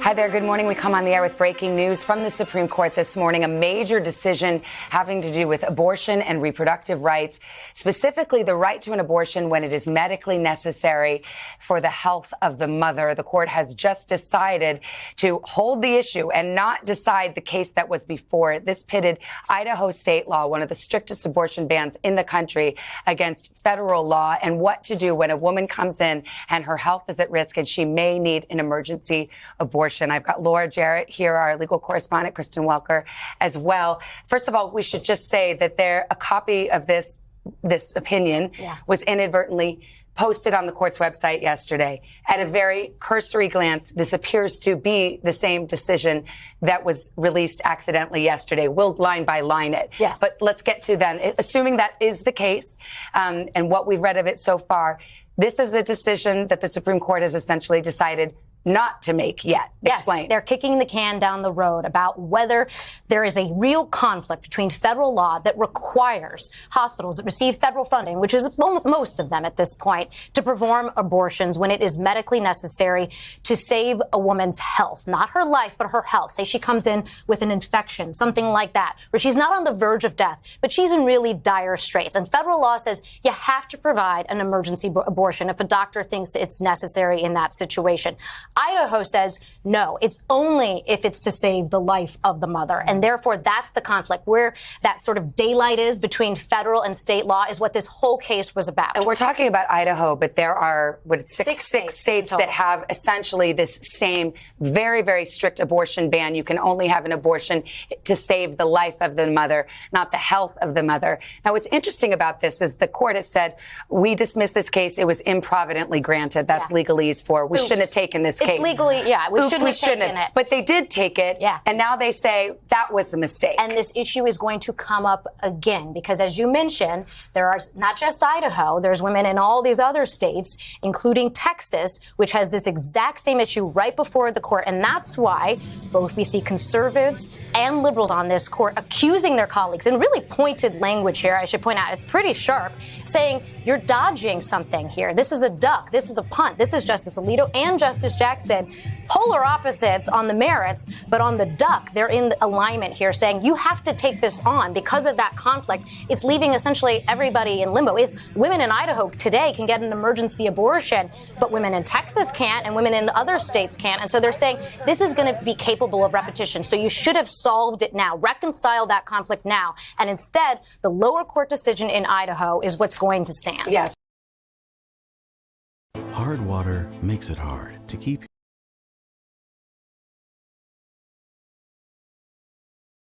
Hi there. Good morning. We come on the air with breaking news from the Supreme Court this morning, a major decision having to do with abortion and reproductive rights, specifically the right to an abortion when it is medically necessary for the health of the mother. The court has just decided to hold the issue and not decide the case that was before it. This pitted Idaho state law, one of the strictest abortion bans in the country, against federal law and what to do when a woman comes in and her health is at risk and she may need an emergency abortion. I've got Laura Jarrett here, our legal correspondent, Kristen Welker, as well. First of all, we should just say that a copy of this opinion was inadvertently posted on the court's website yesterday. At a very cursory glance, this appears to be the same decision that was released accidentally yesterday. We'll line by line it. Yes. But let's get to then, assuming that is the case, and what we've read of it so far, this is a decision that the Supreme Court has essentially decided not to make yet. Yes, Explain. They're kicking the can down the road about whether there is a real conflict between federal law that requires hospitals that receive federal funding, which is most of them at this point, to perform abortions when it is medically necessary to save a woman's health, not her life, but her health. Say she comes in with an infection, something like that, where she's not on the verge of death, but she's in really dire straits. And federal law says you have to provide an emergency abortion if a doctor thinks it's necessary in that situation. Idaho says, no, it's only if it's to save the life of the mother. And therefore, that's the conflict. Where that sort of daylight is between federal and state law is what this whole case was about. And we're talking about Idaho, but there are six states that have essentially this same very, very strict abortion ban. You can only have an abortion to save the life of the mother, not the health of the mother. Now, what's interesting about this is the court has said, we dismiss this case. It was improvidently granted. That's legalese for we shouldn't have taken this case. It's legally, we shouldn't have taken it. But they did take it, and now they say that was a mistake. And this issue is going to come up again because, as you mentioned, there are not just Idaho, there's women in all these other states, including Texas, which has this exact same issue right before the court. And that's why both we see conservatives and liberals on this court accusing their colleagues in really pointed language here. I should point out, it's pretty sharp, saying you're dodging something here. This is a duck. This is a punt. This is Justice Alito and Justice Jackson, polar opposites on the merits, but on the duck, they're in alignment here, saying you have to take this on because of that conflict. It's leaving essentially everybody in limbo. If women in Idaho today can get an emergency abortion, but women in Texas can't and women in other states can't. And so they're saying this is going to be capable of repetition. So you should have solved it now, reconciled that conflict now. And instead, the lower court decision in Idaho is what's going to stand. Yes. Hard water makes it hard to keep